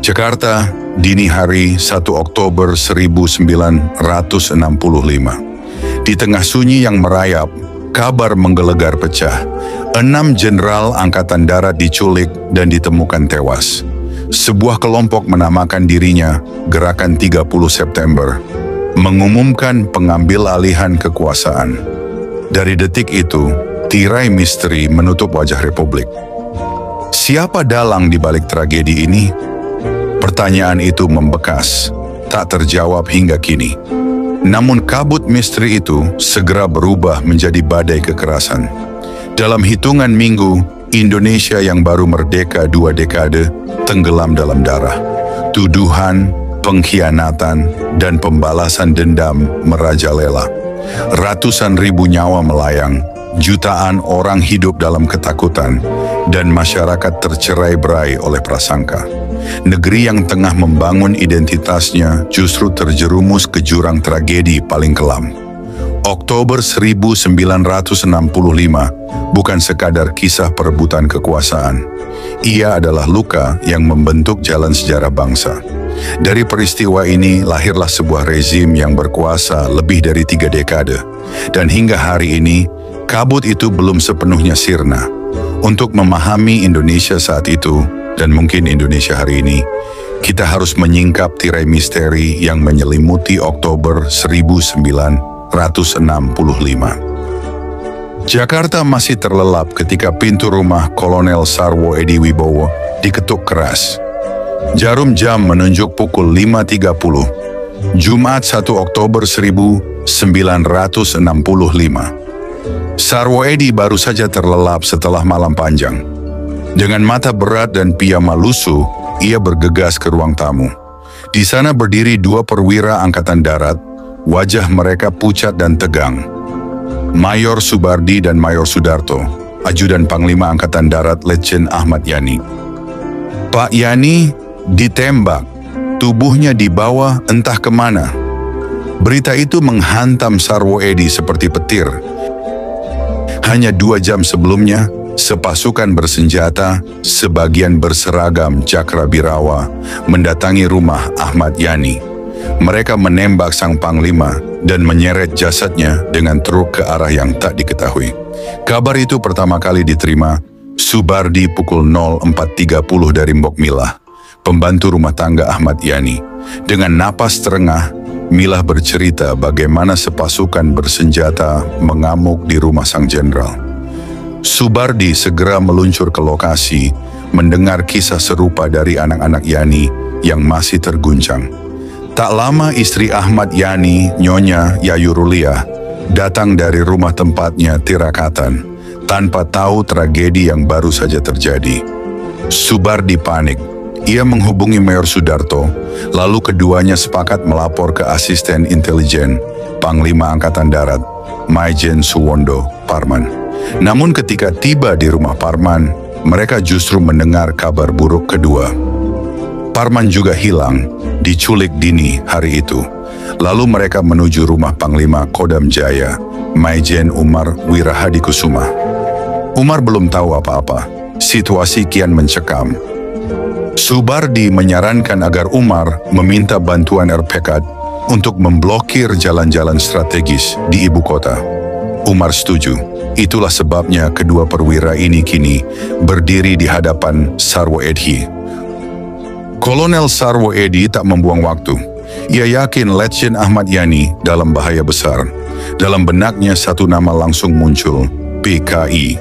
Jakarta, dini hari 1 Oktober 1965. Di tengah sunyi yang merayap, kabar menggelegar pecah. 6 jenderal Angkatan Darat diculik dan ditemukan tewas. Sebuah kelompok menamakan dirinya Gerakan 30 September, mengumumkan pengambil alihan kekuasaan. Dari detik itu, tirai misteri menutup wajah Republik. Siapa dalang di balik tragedi ini? Pertanyaan itu membekas, tak terjawab hingga kini. Namun kabut misteri itu segera berubah menjadi badai kekerasan. Dalam hitungan minggu, Indonesia yang baru merdeka 2 dekade tenggelam dalam darah. Tuduhan, pengkhianatan, dan pembalasan dendam merajalela. Ratusan ribu nyawa melayang, jutaan orang hidup dalam ketakutan, dan masyarakat tercerai-berai oleh prasangka. Negeri yang tengah membangun identitasnya justru terjerumus ke jurang tragedi paling kelam. Oktober 1965 bukan sekadar kisah perebutan kekuasaan. Ia adalah luka yang membentuk jalan sejarah bangsa. Dari peristiwa ini lahirlah sebuah rezim yang berkuasa lebih dari 3 dekade. Dan hingga hari ini, kabut itu belum sepenuhnya sirna. Untuk memahami Indonesia saat itu, dan mungkin Indonesia hari ini, kita harus menyingkap tirai misteri yang menyelimuti Oktober 1965. Jakarta masih terlelap ketika pintu rumah Kolonel Sarwo Edi Wibowo diketuk keras. Jarum jam menunjuk pukul 5.30, Jumat 1 Oktober 1965. Sarwo Edi baru saja terlelap setelah malam panjang. Dengan mata berat dan piyama lusuh, ia bergegas ke ruang tamu. Di sana berdiri 2 perwira Angkatan Darat, wajah mereka pucat dan tegang. Mayor Subardi dan Mayor Sudarto, Ajudan Panglima Angkatan Darat Letjen Ahmad Yani. Pak Yani ditembak, tubuhnya dibawa entah kemana. Berita itu menghantam Sarwo Edi seperti petir. Hanya 2 jam sebelumnya, sepasukan bersenjata, sebagian berseragam Cakrabirawa, mendatangi rumah Ahmad Yani. Mereka menembak sang panglima dan menyeret jasadnya dengan truk ke arah yang tak diketahui. Kabar itu pertama kali diterima Subardi pukul 04.30 dari Mbok Milah, pembantu rumah tangga Ahmad Yani. Dengan napas terengah, Milah bercerita bagaimana sepasukan bersenjata mengamuk di rumah sang jenderal. Subardi segera meluncur ke lokasi, mendengar kisah serupa dari anak-anak Yani yang masih terguncang. Tak lama istri Ahmad Yani, Nyonya Yayurulia, datang dari rumah tempatnya Tirakatan, tanpa tahu tragedi yang baru saja terjadi. Subardi panik. Ia menghubungi Mayor Sudarto, lalu keduanya sepakat melapor ke asisten intelijen Panglima Angkatan Darat, Maijen Suwondo Parman. Namun ketika tiba di rumah Parman, mereka justru mendengar kabar buruk kedua. Parman juga hilang, diculik dini hari itu. Lalu mereka menuju rumah Panglima Kodam Jaya, Maijen Umar Wirahadikusuma. Umar belum tahu apa-apa, situasi kian mencekam. Subardi menyarankan agar Umar meminta bantuan RPK untuk memblokir jalan-jalan strategis di ibu kota. Umar setuju. Itulah sebabnya kedua perwira ini kini berdiri di hadapan Sarwo Edi. Kolonel Sarwo Edi tak membuang waktu. Ia yakin Letjen Ahmad Yani dalam bahaya besar. Dalam benaknya satu nama langsung muncul, PKI.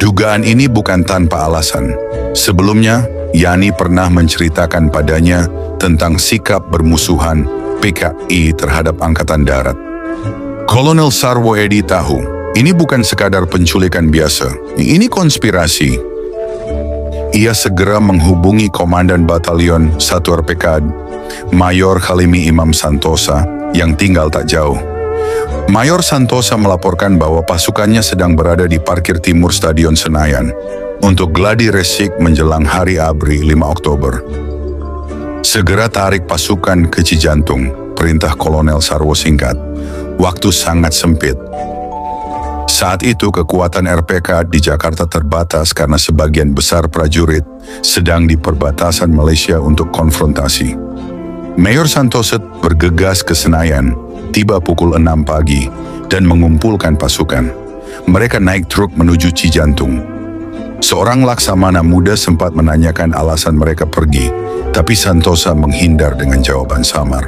Dugaan ini bukan tanpa alasan. Sebelumnya, Yani pernah menceritakan padanya tentang sikap bermusuhan PKI terhadap Angkatan Darat. Kolonel Sarwo Edi tahu, ini bukan sekadar penculikan biasa, ini konspirasi. Ia segera menghubungi Komandan Batalion 1 RPK, Mayor Khalimi Imam Santosa, yang tinggal tak jauh. Mayor Santosa melaporkan bahwa pasukannya sedang berada di parkir timur Stadion Senayan untuk gladi resik menjelang Hari ABRI 5 Oktober. Segera tarik pasukan ke Cijantung, perintah Kolonel Sarwo singkat. Waktu sangat sempit. Saat itu kekuatan RPK di Jakarta terbatas karena sebagian besar prajurit sedang di perbatasan Malaysia untuk konfrontasi. Mayor Santosa bergegas ke Senayan, tiba pukul 6 pagi, dan mengumpulkan pasukan. Mereka naik truk menuju Cijantung. Seorang laksamana muda sempat menanyakan alasan mereka pergi, tapi Santosa menghindar dengan jawaban samar.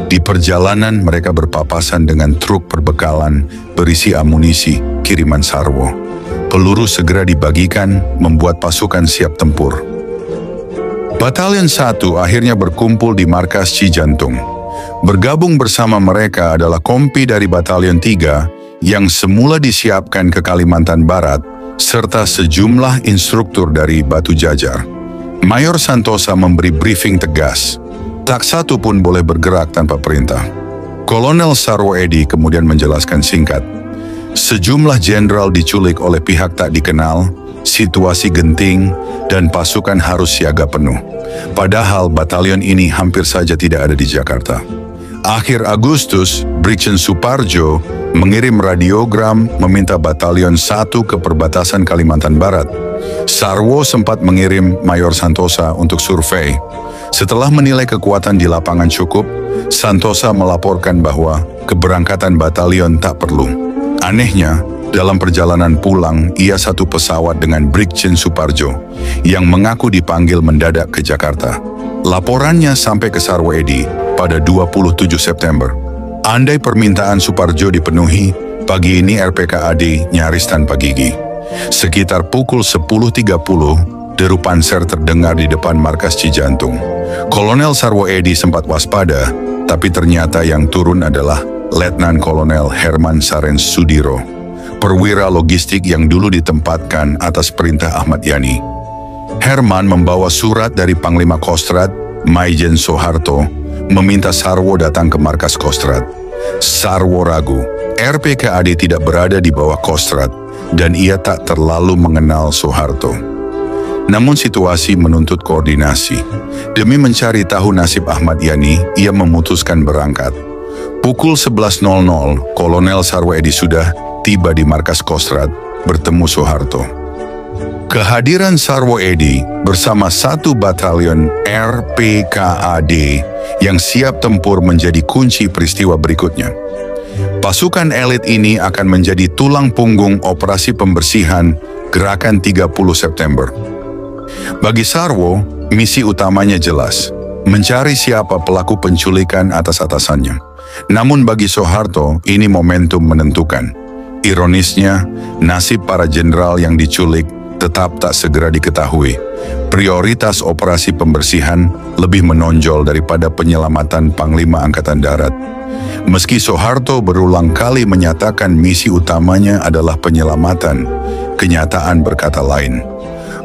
Di perjalanan mereka berpapasan dengan truk perbekalan berisi amunisi kiriman Sarwo. Peluru segera dibagikan, membuat pasukan siap tempur. Batalion 1 akhirnya berkumpul di markas Cijantung. Bergabung bersama mereka adalah kompi dari Batalion 3 yang semula disiapkan ke Kalimantan Barat, serta sejumlah instruktur dari Batu Jajar. Mayor Santosa memberi briefing tegas. Tak satu pun boleh bergerak tanpa perintah. Kolonel Sarwo Edi kemudian menjelaskan singkat. Sejumlah jenderal diculik oleh pihak tak dikenal, situasi genting, dan pasukan harus siaga penuh. Padahal batalion ini hampir saja tidak ada di Jakarta. Akhir Agustus, Brigjen Suparjo mengirim radiogram meminta Batalion 1 ke perbatasan Kalimantan Barat. Sarwo sempat mengirim Mayor Santosa untuk survei. Setelah menilai kekuatan di lapangan cukup, Santosa melaporkan bahwa keberangkatan batalion tak perlu. Anehnya, dalam perjalanan pulang, ia satu pesawat dengan Brigjen Suparjo yang mengaku dipanggil mendadak ke Jakarta. Laporannya sampai ke Sarwo Edi pada 27 September. Andai permintaan Suparjo dipenuhi, pagi ini RPKAD nyaris tanpa gigi. Sekitar pukul 10.30, deru panser terdengar di depan markas Cijantung. Kolonel Sarwo Edi sempat waspada, tapi ternyata yang turun adalah Letnan Kolonel Herman Saren Sudiro, perwira logistik yang dulu ditempatkan atas perintah Ahmad Yani. Herman membawa surat dari Panglima Kostrad, Maijen Soeharto, meminta Sarwo datang ke markas Kostrad. Sarwo ragu, RPKAD tidak berada di bawah Kostrad, dan ia tak terlalu mengenal Soeharto. Namun situasi menuntut koordinasi. Demi mencari tahu nasib Ahmad Yani, ia memutuskan berangkat. Pukul 11.00, Kolonel Sarwo Edi sudah tiba di markas Kostrad bertemu Soeharto. Kehadiran Sarwo Edi bersama satu batalion RPKAD yang siap tempur menjadi kunci peristiwa berikutnya. Pasukan elit ini akan menjadi tulang punggung operasi pembersihan Gerakan 30 September. Bagi Sarwo, misi utamanya jelas, mencari siapa pelaku penculikan atas atasannya. Namun bagi Soeharto, ini momentum menentukan. Ironisnya, nasib para jenderal yang diculik tetap tak segera diketahui. Prioritas operasi pembersihan lebih menonjol daripada penyelamatan Panglima Angkatan Darat. Meski Soeharto berulang kali menyatakan misi utamanya adalah penyelamatan, kenyataan berkata lain.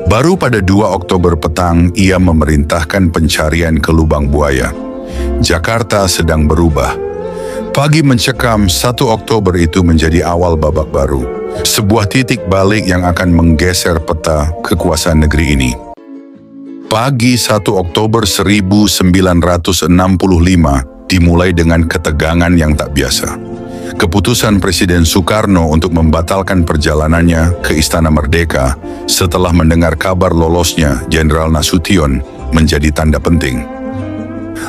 Baru pada 2 Oktober petang, ia memerintahkan pencarian ke lubang buaya. Jakarta sedang berubah. Pagi mencekam 1 Oktober itu menjadi awal babak baru. Sebuah titik balik yang akan menggeser peta kekuasaan negeri ini. Pagi 1 Oktober 1965 dimulai dengan ketegangan yang tak biasa. Keputusan Presiden Soekarno untuk membatalkan perjalanannya ke Istana Merdeka setelah mendengar kabar lolosnya Jenderal Nasution menjadi tanda penting.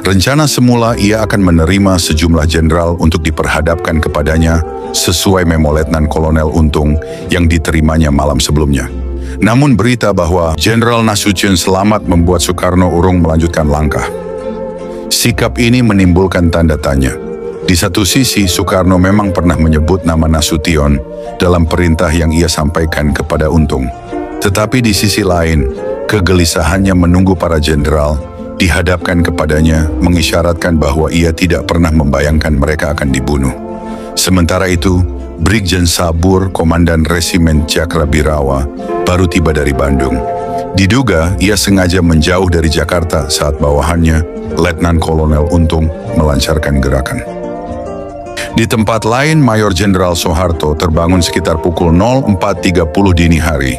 Rencana semula ia akan menerima sejumlah jenderal untuk diperhadapkan kepadanya sesuai memo Letnan Kolonel Untung yang diterimanya malam sebelumnya. Namun berita bahwa Jenderal Nasution selamat membuat Soekarno urung melanjutkan langkah. Sikap ini menimbulkan tanda tanya. Di satu sisi, Soekarno memang pernah menyebut nama Nasution dalam perintah yang ia sampaikan kepada Untung. Tetapi di sisi lain, kegelisahannya menunggu para jenderal dihadapkan kepadanya mengisyaratkan bahwa ia tidak pernah membayangkan mereka akan dibunuh. Sementara itu, Brigjen Sabur, Komandan Resimen Cakrabirawa, baru tiba dari Bandung. Diduga ia sengaja menjauh dari Jakarta saat bawahannya, Letnan Kolonel Untung, melancarkan gerakan. Di tempat lain, Mayor Jenderal Soeharto terbangun sekitar pukul 04.30 dini hari.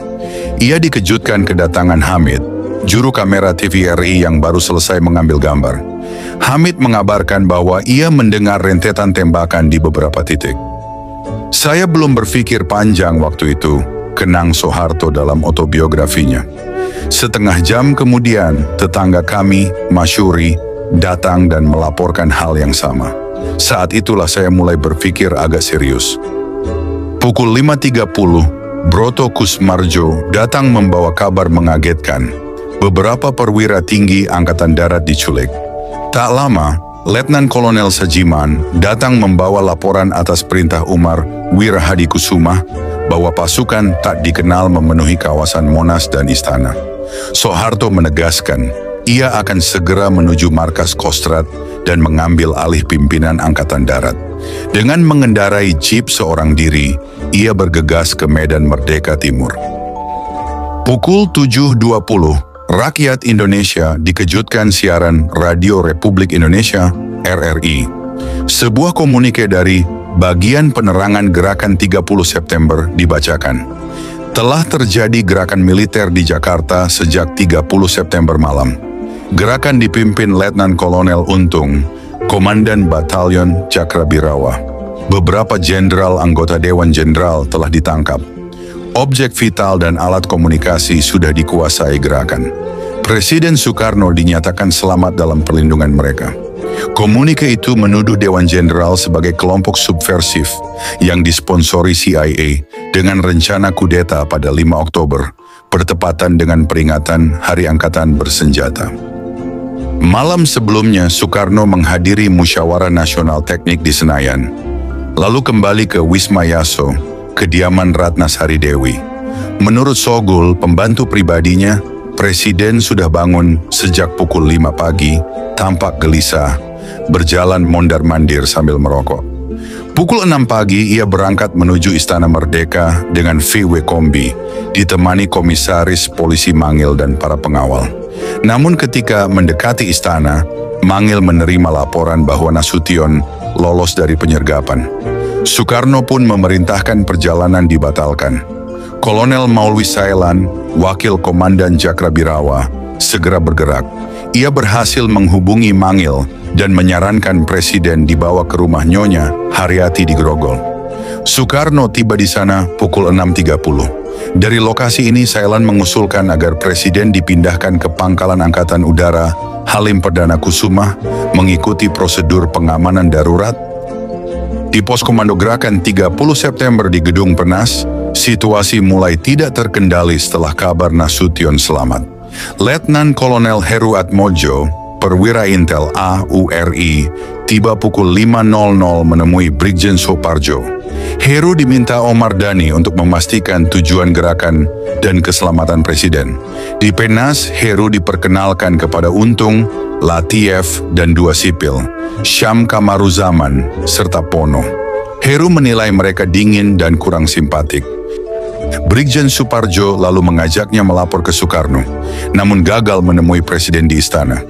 Ia dikejutkan kedatangan Hamid, juru kamera TVRI yang baru selesai mengambil gambar. Hamid mengabarkan bahwa ia mendengar rentetan tembakan di beberapa titik. Saya belum berpikir panjang waktu itu, kenang Soeharto dalam autobiografinya. Setengah jam kemudian, tetangga kami, Masyuri, datang dan melaporkan hal yang sama. Saat itulah saya mulai berpikir agak serius. Pukul 5.30, Broto Kusmarjo datang membawa kabar mengagetkan. Beberapa perwira tinggi Angkatan Darat diculik. Tak lama, Letnan Kolonel Sajiman datang membawa laporan atas perintah Umar Wirahadikusuma bahwa pasukan tak dikenal memenuhi kawasan Monas dan Istana. Soeharto menegaskan, ia akan segera menuju markas Kostrad dan mengambil alih pimpinan Angkatan Darat. Dengan mengendarai jeep seorang diri, ia bergegas ke Medan Merdeka Timur. Pukul 7.20, rakyat Indonesia dikejutkan siaran Radio Republik Indonesia, RRI. Sebuah komunike dari Bagian Penerangan Gerakan 30 September dibacakan. Telah terjadi gerakan militer di Jakarta sejak 30 September malam. Gerakan dipimpin Letnan Kolonel Untung, Komandan Batalion Cakrabirawa. Beberapa jenderal anggota Dewan Jenderal telah ditangkap. Objek vital dan alat komunikasi sudah dikuasai gerakan. Presiden Soekarno dinyatakan selamat dalam perlindungan mereka. Komunike itu menuduh Dewan Jenderal sebagai kelompok subversif yang disponsori CIA dengan rencana kudeta pada 5 Oktober, bertepatan dengan peringatan Hari Angkatan Bersenjata. Malam sebelumnya, Soekarno menghadiri Musyawarah Nasional Teknik di Senayan, lalu kembali ke Wisma Yaso, kediaman Ratna Sari Dewi. Menurut Sogul, pembantu pribadinya, Presiden sudah bangun sejak pukul 5 pagi, tampak gelisah, berjalan mondar-mandir sambil merokok. Pukul 6 pagi, ia berangkat menuju Istana Merdeka dengan VW Kombi, ditemani komisaris polisi Mangil dan para pengawal. Namun ketika mendekati istana, Mangil menerima laporan bahwa Nasution lolos dari penyergapan. Soekarno pun memerintahkan perjalanan dibatalkan. Kolonel Maulwi Sailan, wakil komandan Cakrabirawa, segera bergerak. Ia berhasil menghubungi Mangil dan menyarankan Presiden dibawa ke rumah Nyonya Haryati di Grogol. Soekarno tiba di sana pukul 6.30. Dari lokasi ini, Sailan mengusulkan agar Presiden dipindahkan ke Pangkalan Angkatan Udara Halim Perdana Kusuma mengikuti prosedur pengamanan darurat. Di pos komando gerakan 30 September di Gedung Penas, situasi mulai tidak terkendali setelah kabar Nasution selamat. Letnan Kolonel Heru Atmojo, perwira Intel AURI, tiba pukul 5.00 menemui Brigjen Soeparjo. Heru diminta Omar Dhani untuk memastikan tujuan gerakan dan keselamatan Presiden. Di Penas, Heru diperkenalkan kepada Untung, Latif, dan 2 sipil, Syam Kamaruzaman, serta Pono. Heru menilai mereka dingin dan kurang simpatik. Brigjen Soeparjo lalu mengajaknya melapor ke Soekarno, namun gagal menemui Presiden di istana.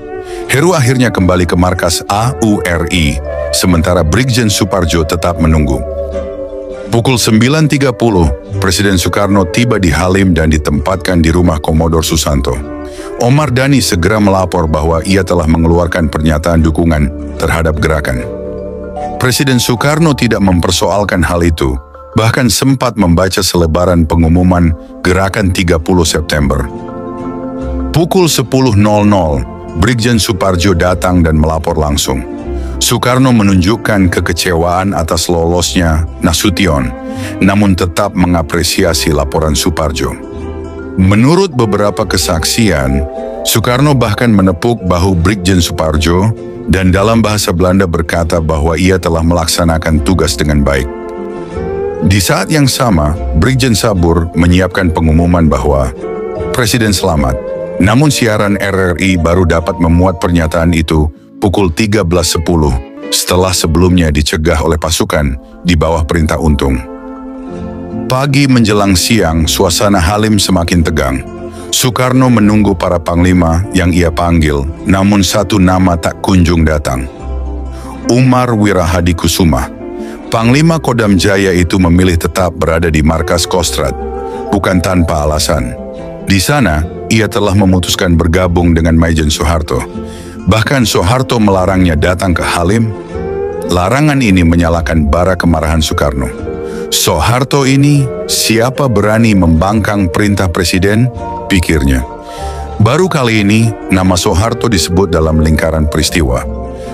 Heru akhirnya kembali ke markas AURI, sementara Brigjen Soeparjo tetap menunggu. Pukul 9.30, Presiden Soekarno tiba di Halim dan ditempatkan di rumah Komodor Susanto. Omar Dhani segera melapor bahwa ia telah mengeluarkan pernyataan dukungan terhadap gerakan. Presiden Soekarno tidak mempersoalkan hal itu, bahkan sempat membaca selebaran pengumuman gerakan 30 September. Pukul 10.00, Brigjen Soeparjo datang dan melapor langsung. Soekarno menunjukkan kekecewaan atas lolosnya Nasution, namun tetap mengapresiasi laporan Soeparjo. Menurut beberapa kesaksian, Soekarno bahkan menepuk bahu Brigjen Soeparjo dan dalam bahasa Belanda berkata bahwa ia telah melaksanakan tugas dengan baik. Di saat yang sama, Brigjen Sabur menyiapkan pengumuman bahwa Presiden selamat, namun siaran RRI baru dapat memuat pernyataan itu pukul 13.10 setelah sebelumnya dicegah oleh pasukan di bawah perintah Untung. Pagi menjelang siang, suasana Halim semakin tegang. Soekarno menunggu para panglima yang ia panggil, namun satu nama tak kunjung datang. Umar Wirahadikusuma. Panglima Kodam Jaya itu memilih tetap berada di markas Kostrad, bukan tanpa alasan. Di sana, ia telah memutuskan bergabung dengan Maijen Soeharto. Bahkan Soeharto melarangnya datang ke Halim. Larangan ini menyalakan bara kemarahan Soekarno. Soeharto ini, siapa berani membangkang perintah presiden? Pikirnya. Baru kali ini, nama Soeharto disebut dalam lingkaran peristiwa.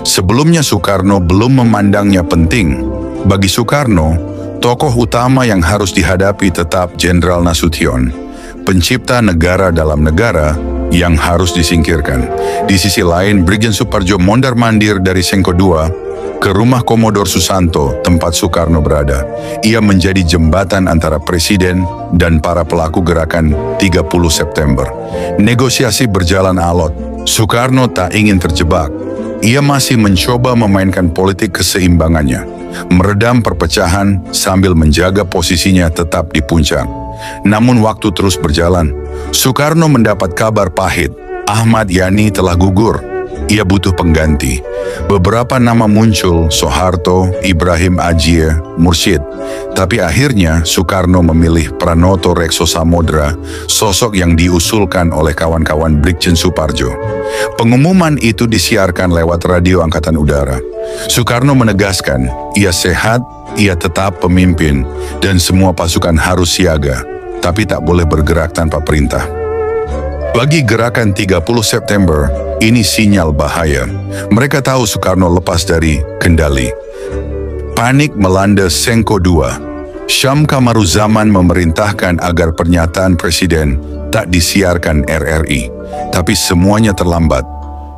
Sebelumnya Soekarno belum memandangnya penting. Bagi Soekarno, tokoh utama yang harus dihadapi tetap Jenderal Nasution, pencipta negara dalam negara yang harus disingkirkan. Di sisi lain, Brigjen Soeparjo mondar-mandir dari Sengko II ke rumah Komodor Susanto, tempat Soekarno berada. Ia menjadi jembatan antara presiden dan para pelaku gerakan 30 September. Negosiasi berjalan alot. Soekarno tak ingin terjebak. Ia masih mencoba memainkan politik keseimbangannya, meredam perpecahan sambil menjaga posisinya tetap di puncak. Namun waktu terus berjalan. Soekarno mendapat kabar pahit. Ahmad Yani telah gugur. Ia butuh pengganti. Beberapa nama muncul, Soeharto, Ibrahim Ajie, Mursyid. Tapi akhirnya Soekarno memilih Pranoto Rekso Samodra, sosok yang diusulkan oleh kawan-kawan Brigjen Soeparjo. Pengumuman itu disiarkan lewat radio Angkatan Udara. Soekarno menegaskan, ia sehat, ia tetap pemimpin, dan semua pasukan harus siaga, tapi tak boleh bergerak tanpa perintah. Bagi gerakan 30 September, ini sinyal bahaya. Mereka tahu Soekarno lepas dari kendali. Panik melanda Sengko II. Syam Kamaruzaman memerintahkan agar pernyataan presiden tak disiarkan RRI. Tapi semuanya terlambat.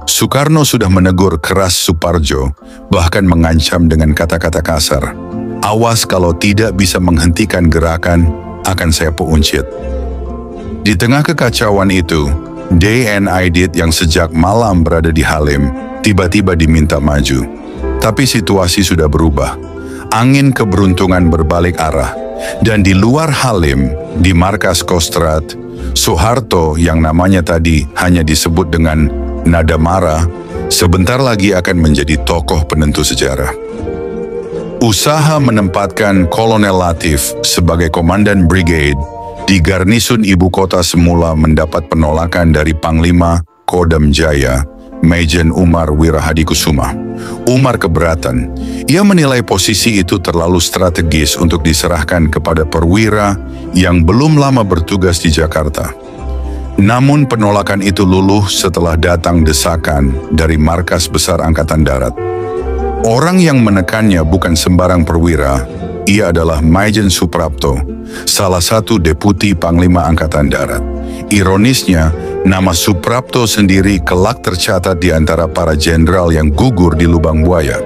Soekarno sudah menegur keras Soeparjo, bahkan mengancam dengan kata-kata kasar. Awas kalau tidak bisa menghentikan gerakan, akan saya peuncit. Di tengah kekacauan itu, D.N. Aidit yang sejak malam berada di Halim, tiba-tiba diminta maju. Tapi situasi sudah berubah. Angin keberuntungan berbalik arah. Dan di luar Halim, di markas Kostrad, Soeharto yang namanya tadi hanya disebut dengan nada marah, sebentar lagi akan menjadi tokoh penentu sejarah. Usaha menempatkan Kolonel Latif sebagai komandan brigade di garnisun ibu kota semula mendapat penolakan dari Panglima Kodam Jaya, Majen Umar Wirahadikusuma. Umar keberatan. Ia menilai posisi itu terlalu strategis untuk diserahkan kepada perwira yang belum lama bertugas di Jakarta. Namun penolakan itu luluh setelah datang desakan dari Markas Besar Angkatan Darat. Orang yang menekannya bukan sembarang perwira, ia adalah Majen Suprapto, salah satu deputi Panglima Angkatan Darat. Ironisnya, nama Suprapto sendiri kelak tercatat di antara para jenderal yang gugur di lubang buaya.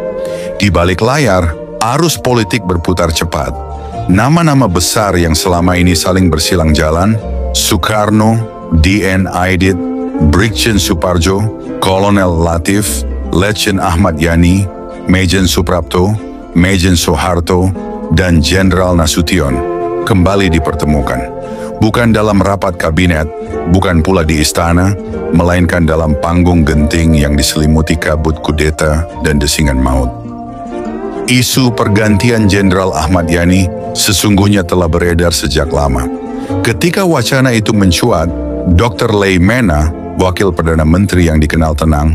Di balik layar, arus politik berputar cepat. Nama-nama besar yang selama ini saling bersilang jalan, Soekarno, D.N. Aidit, Brigjen Soeparjo, Kolonel Latif, Letjen Ahmad Yani, Majen Suprapto, Majen Soeharto, dan Jenderal Nasution kembali dipertemukan. Bukan dalam rapat kabinet, bukan pula di istana, melainkan dalam panggung genting yang diselimuti kabut kudeta dan desingan maut. Isu pergantian Jenderal Ahmad Yani sesungguhnya telah beredar sejak lama. Ketika wacana itu mencuat, Dr. Leimena, wakil Perdana Menteri yang dikenal tenang,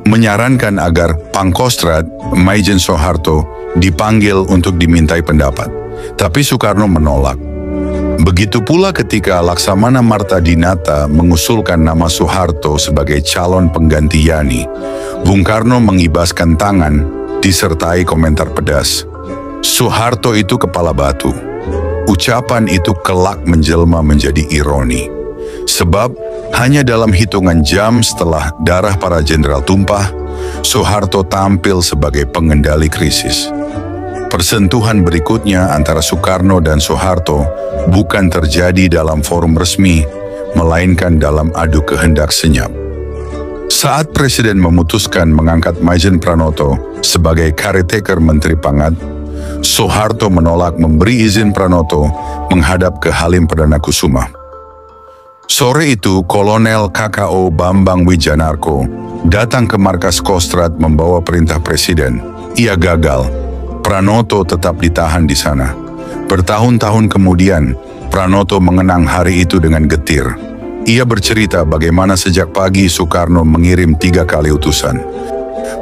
menyarankan agar Pangkostrad, Majen Soeharto, dipanggil untuk dimintai pendapat. Tapi Soekarno menolak. Begitu pula ketika Laksamana Marta Dinata mengusulkan nama Soeharto sebagai calon pengganti Yani, Bung Karno mengibaskan tangan disertai komentar pedas. Soeharto itu kepala batu. Ucapan itu kelak menjelma menjadi ironi. Sebab hanya dalam hitungan jam setelah darah para jenderal tumpah, Soeharto tampil sebagai pengendali krisis. Persentuhan berikutnya antara Soekarno dan Soeharto bukan terjadi dalam forum resmi, melainkan dalam adu kehendak senyap. Saat Presiden memutuskan mengangkat Majen Pranoto sebagai caretaker Menteri Pangan, Soeharto menolak memberi izin Pranoto menghadap ke Halim Perdana Kusuma. Sore itu, Kolonel KKO Bambang Wijanarko datang ke markas Kostrad membawa perintah Presiden. Ia gagal. Pranoto tetap ditahan di sana. Bertahun-tahun kemudian, Pranoto mengenang hari itu dengan getir. Ia bercerita bagaimana sejak pagi Soekarno mengirim 3 kali utusan.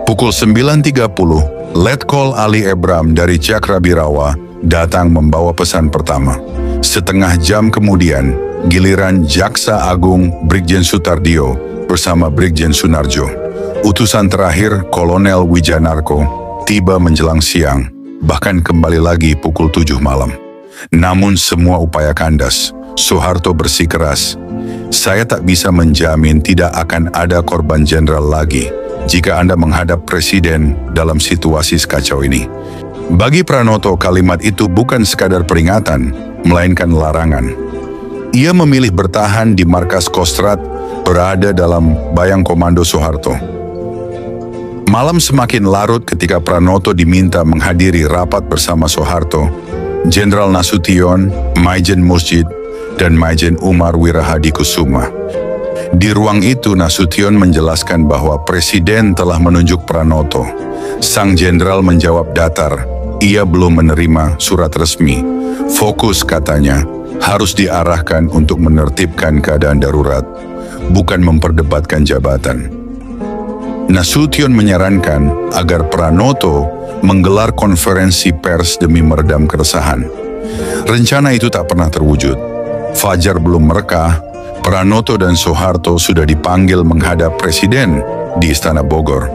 Pukul 9.30, Letkol Ali Ebram dari Cakrabirawa datang membawa pesan pertama. Setengah jam kemudian, giliran Jaksa Agung Brigjen Sutardio bersama Brigjen Sunarjo. Utusan terakhir Kolonel Wijanarko tiba menjelang siang, bahkan kembali lagi pukul 7 malam. Namun semua upaya kandas. Soeharto bersikeras, "Saya tak bisa menjamin tidak akan ada korban jenderal lagi jika Anda menghadap Presiden dalam situasi sekacau ini." Bagi Pranoto, kalimat itu bukan sekadar peringatan, melainkan larangan. Ia memilih bertahan di markas Kostrad, berada dalam bayang komando Soeharto. Malam semakin larut ketika Pranoto diminta menghadiri rapat bersama Soeharto, Jenderal Nasution, Maijen Mursyid, dan Maijen Umar Wirahadikusuma. Di ruang itu Nasution menjelaskan bahwa Presiden telah menunjuk Pranoto. Sang jenderal menjawab datar, ia belum menerima surat resmi. Fokus, katanya, harus diarahkan untuk menertibkan keadaan darurat, bukan memperdebatkan jabatan. Nasution menyarankan agar Pranoto menggelar konferensi pers demi meredam keresahan. Rencana itu tak pernah terwujud. Fajar belum merekah, Pranoto dan Soeharto sudah dipanggil menghadap Presiden di Istana Bogor.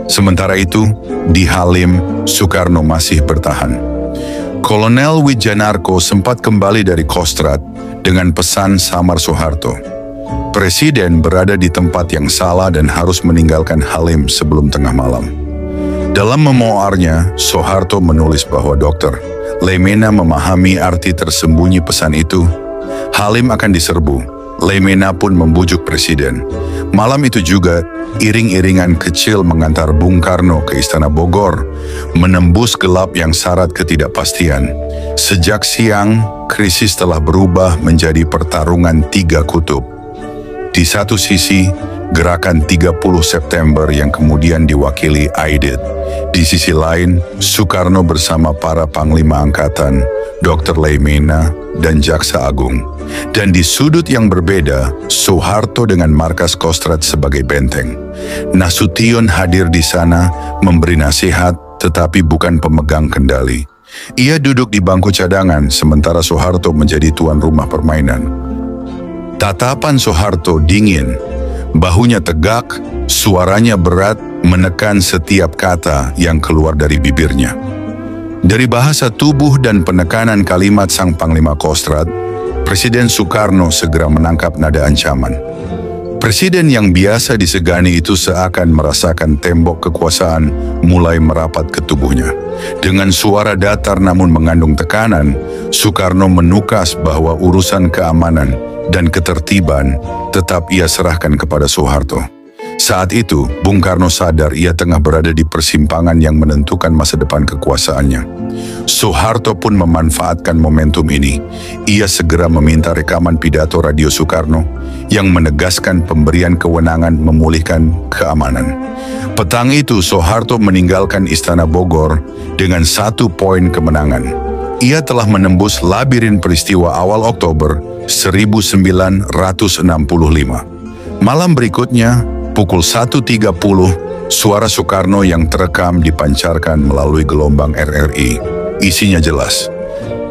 Sementara itu, di Halim, Soekarno masih bertahan. Kolonel Wijanarko sempat kembali dari Kostrad dengan pesan samar Soeharto. Presiden berada di tempat yang salah dan harus meninggalkan Halim sebelum tengah malam. Dalam memoarnya, Soeharto menulis bahwa Dr. Leimena memahami arti tersembunyi pesan itu. Halim akan diserbu. Leimena pun membujuk Presiden. Malam itu juga, iring-iringan kecil mengantar Bung Karno ke Istana Bogor, menembus gelap yang syarat ketidakpastian. Sejak siang, krisis telah berubah menjadi pertarungan 3 kutub. Di satu sisi, gerakan 30 September yang kemudian diwakili Aidit. Di sisi lain, Soekarno bersama para Panglima Angkatan, Dr. Leimena, dan Jaksa Agung. Dan di sudut yang berbeda, Soeharto dengan markas Kostrad sebagai benteng. Nasution hadir di sana memberi nasihat tetapi bukan pemegang kendali. Ia duduk di bangku cadangan sementara Soeharto menjadi tuan rumah permainan. Tatapan Soeharto dingin, bahunya tegak, suaranya berat menekan setiap kata yang keluar dari bibirnya. Dari bahasa tubuh dan penekanan kalimat sang Panglima Kostrad, Presiden Soekarno segera menangkap nada ancaman. Presiden yang biasa disegani itu seakan merasakan tembok kekuasaan mulai merapat ke tubuhnya. Dengan suara datar namun mengandung tekanan, Soekarno menukas bahwa urusan keamanan dan ketertiban tetap ia serahkan kepada Soeharto. Saat itu, Bung Karno sadar ia tengah berada di persimpangan yang menentukan masa depan kekuasaannya. Soeharto pun memanfaatkan momentum ini. Ia segera meminta rekaman pidato radio Soekarno yang menegaskan pemberian kewenangan memulihkan keamanan. Petang itu, Soeharto meninggalkan Istana Bogor dengan 1 poin kemenangan. Ia telah menembus labirin peristiwa awal Oktober 1965. Malam berikutnya, pukul 1.30, suara Soekarno yang terekam dipancarkan melalui gelombang RRI. Isinya jelas.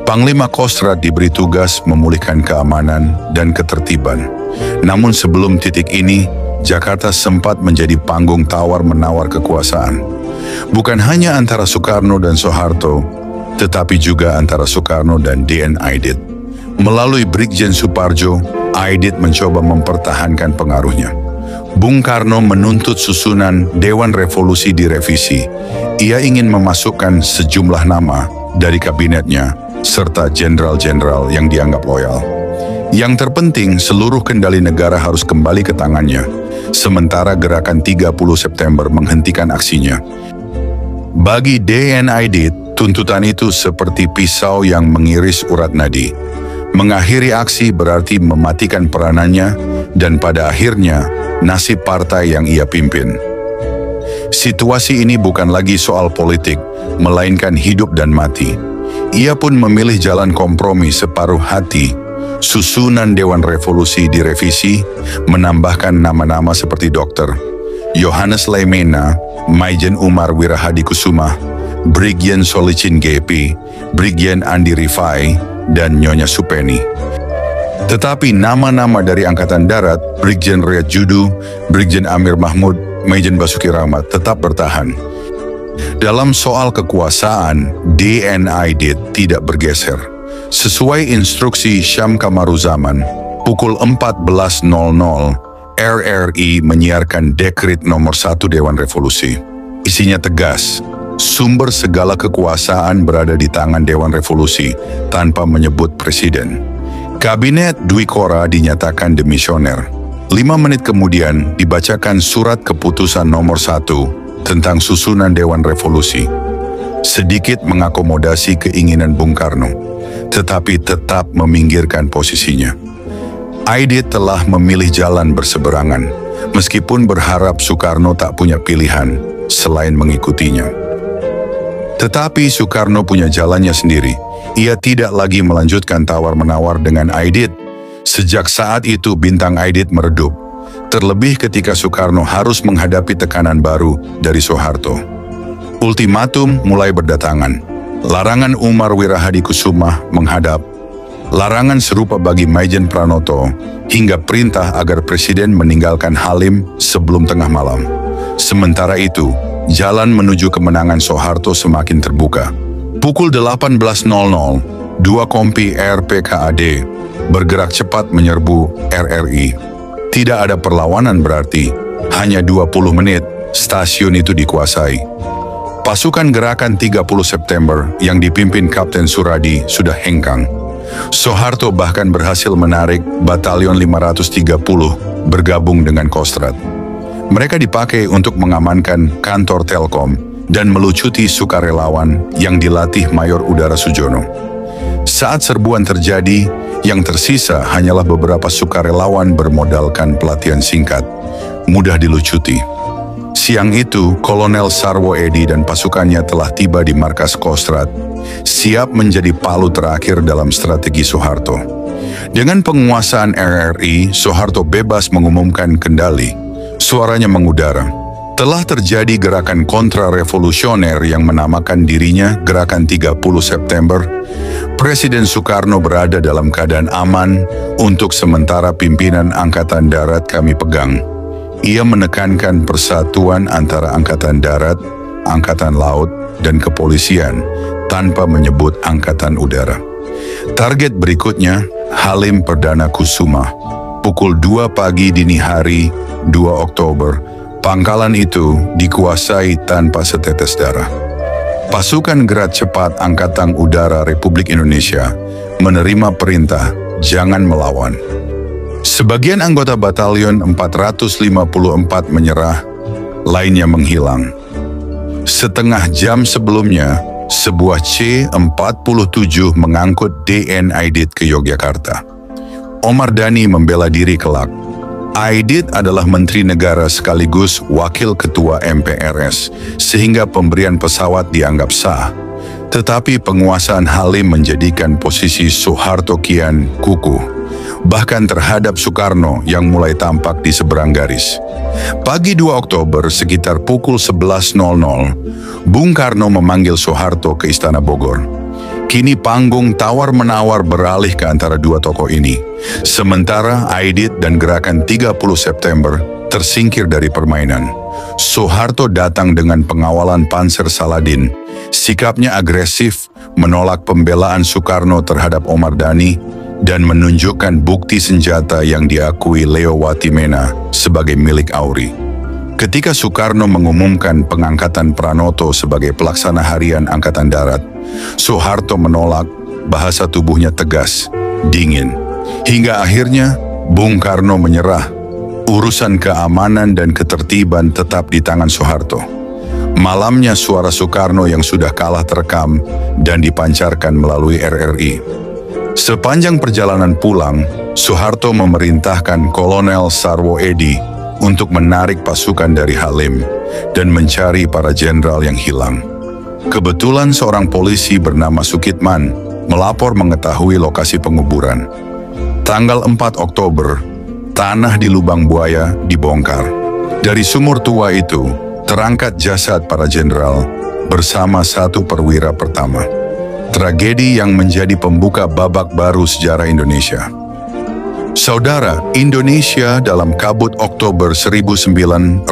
Panglima Kostrad diberi tugas memulihkan keamanan dan ketertiban. Namun sebelum titik ini, Jakarta sempat menjadi panggung tawar-menawar kekuasaan. Bukan hanya antara Soekarno dan Soeharto, tetapi juga antara Soekarno dan DN Aidit. Melalui Brigjen Suparjo, Aidit mencoba mempertahankan pengaruhnya. Bung Karno menuntut susunan Dewan Revolusi direvisi. Ia ingin memasukkan sejumlah nama dari kabinetnya, serta jenderal-jenderal yang dianggap loyal. Yang terpenting, seluruh kendali negara harus kembali ke tangannya, sementara gerakan 30 September menghentikan aksinya. Bagi DN Aidit, tuntutan itu seperti pisau yang mengiris urat nadi. Mengakhiri aksi berarti mematikan peranannya, dan pada akhirnya, nasib partai yang ia pimpin. Situasi ini bukan lagi soal politik, melainkan hidup dan mati. Ia pun memilih jalan kompromi separuh hati. Susunan Dewan Revolusi direvisi, menambahkan nama-nama seperti Dr. Johannes Leimena, Maijen Umar Wirahadikusuma, Brigjen Solicin GP, Brigjen Andi Rifai, dan Nyonya Supeni. Tetapi nama-nama dari Angkatan Darat, Brigjen Riyad Judu, Brigjen Amir Mahmud, Maijen Basuki Rahmat tetap bertahan. Dalam soal kekuasaan, DNID tidak bergeser. Sesuai instruksi Syam Kamaruzaman, pukul 14.00, RRI menyiarkan dekret nomor 1 Dewan Revolusi. Isinya tegas, sumber segala kekuasaan berada di tangan Dewan Revolusi tanpa menyebut presiden. Kabinet Dwi Kora dinyatakan demisioner. 5 menit kemudian dibacakan surat keputusan nomor 1 tentang susunan Dewan Revolusi. Sedikit mengakomodasi keinginan Bung Karno, tetapi tetap meminggirkan posisinya. Aidit telah memilih jalan berseberangan, meskipun berharap Soekarno tak punya pilihan selain mengikutinya. Tetapi Soekarno punya jalannya sendiri. Ia tidak lagi melanjutkan tawar-menawar dengan Aidit. Sejak saat itu bintang Aidit meredup, terlebih ketika Soekarno harus menghadapi tekanan baru dari Soeharto. Ultimatum mulai berdatangan. Larangan Umar Wirahadikusuma menghadap, larangan serupa bagi Maijen Pranoto, hingga perintah agar presiden meninggalkan Halim sebelum tengah malam. Sementara itu, jalan menuju kemenangan Soeharto semakin terbuka. Pukul 18.00, 2 kompi RPKAD bergerak cepat menyerbu RRI. Tidak ada perlawanan berarti, hanya 20 menit stasiun itu dikuasai. Pasukan gerakan 30 September yang dipimpin Kapten Suradi sudah hengkang. Soeharto bahkan berhasil menarik Batalion 530 bergabung dengan Kostrad. Mereka dipakai untuk mengamankan kantor Telkom dan melucuti sukarelawan yang dilatih Mayor Udara Sujono. Saat serbuan terjadi, yang tersisa hanyalah beberapa sukarelawan bermodalkan pelatihan singkat, mudah dilucuti. Siang itu, Kolonel Sarwo Edi dan pasukannya telah tiba di markas Kostrad, siap menjadi palu terakhir dalam strategi Soeharto. Dengan penguasaan RRI, Soeharto bebas mengumumkan kendali. Suaranya mengudara. Telah terjadi gerakan kontra-revolusioner yang menamakan dirinya Gerakan 30 September. Presiden Soekarno berada dalam keadaan aman untuk sementara pimpinan Angkatan Darat kami pegang. Ia menekankan persatuan antara Angkatan Darat, Angkatan Laut, dan Kepolisian tanpa menyebut Angkatan Udara. Target berikutnya, Halim Perdana Kusuma. Pukul 2 pagi dini hari, 2 Oktober, pangkalan itu dikuasai tanpa setetes darah. Pasukan gerak cepat Angkatan Udara Republik Indonesia menerima perintah jangan melawan. Sebagian anggota Batalion 454 menyerah, lainnya menghilang. Setengah jam sebelumnya, sebuah C-47 mengangkut DNID ke Yogyakarta. Omar Dhani membela diri kelak. Aidit adalah Menteri Negara sekaligus Wakil Ketua MPRS, sehingga pemberian pesawat dianggap sah. Tetapi penguasaan Halim menjadikan posisi Soeharto kian kukuh, bahkan terhadap Soekarno yang mulai tampak di seberang garis. Pagi 2 Oktober sekitar pukul 11.00, Bung Karno memanggil Soeharto ke Istana Bogor. Kini panggung tawar-menawar beralih ke antara dua tokoh ini. Sementara Aidit dan Gerakan 30 September tersingkir dari permainan. Soeharto datang dengan pengawalan Panser Saladin. Sikapnya agresif, menolak pembelaan Soekarno terhadap Omar Dhani, dan menunjukkan bukti senjata yang diakui Leo Watimena sebagai milik Auri. Ketika Soekarno mengumumkan pengangkatan Pranoto sebagai pelaksana harian Angkatan Darat, Soeharto menolak, bahasa tubuhnya tegas, dingin. Hingga akhirnya Bung Karno menyerah. Urusan keamanan dan ketertiban tetap di tangan Soeharto. Malamnya suara Soekarno yang sudah kalah terekam dan dipancarkan melalui RRI. Sepanjang perjalanan pulang, Soeharto memerintahkan Kolonel Sarwo Edi untuk menarik pasukan dari Halim dan mencari para jenderal yang hilang. Kebetulan seorang polisi bernama Sukitman melapor mengetahui lokasi penguburan. Tanggal 4 Oktober, tanah di Lubang Buaya dibongkar. Dari sumur tua itu, Terangkat jasad para jenderal bersama satu perwira pertama. Tragedi yang menjadi pembuka babak baru sejarah Indonesia. Saudara, Indonesia dalam kabut Oktober 1945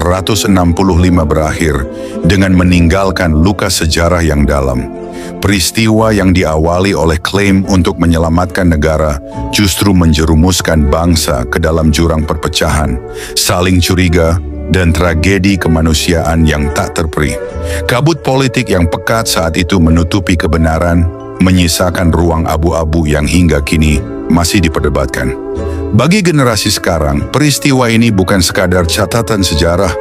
berakhir dengan meninggalkan luka sejarah yang dalam. Peristiwa yang diawali oleh klaim untuk menyelamatkan negara justru menjerumuskan bangsa ke dalam jurang perpecahan, saling curiga, dan tragedi kemanusiaan yang tak terperi. Kabut politik yang pekat saat itu menutupi kebenaran, menyisakan ruang abu-abu yang hingga kini masih diperdebatkan. Bagi generasi sekarang, peristiwa ini bukan sekadar catatan sejarah,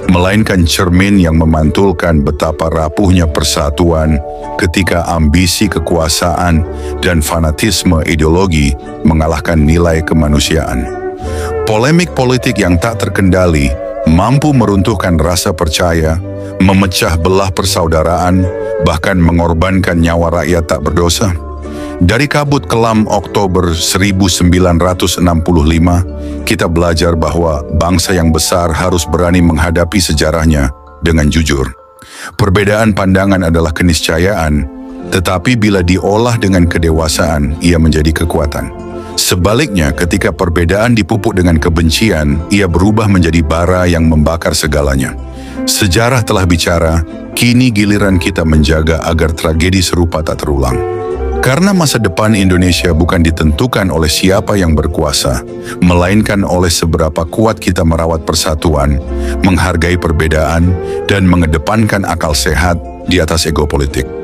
melainkan cermin yang memantulkan betapa rapuhnya persatuan ketika ambisi kekuasaan dan fanatisme ideologi mengalahkan nilai kemanusiaan. Polemik politik yang tak terkendali mampu meruntuhkan rasa percaya, memecah belah persaudaraan, bahkan mengorbankan nyawa rakyat tak berdosa. Dari kabut kelam Oktober 1965, kita belajar bahwa bangsa yang besar harus berani menghadapi sejarahnya dengan jujur. Perbedaan pandangan adalah keniscayaan, tetapi bila diolah dengan kedewasaan, ia menjadi kekuatan. Sebaliknya, ketika perbedaan dipupuk dengan kebencian, ia berubah menjadi bara yang membakar segalanya. Sejarah telah bicara, kini giliran kita menjaga agar tragedi serupa tak terulang. Karena masa depan Indonesia bukan ditentukan oleh siapa yang berkuasa, melainkan oleh seberapa kuat kita merawat persatuan, menghargai perbedaan, dan mengedepankan akal sehat di atas ego politik.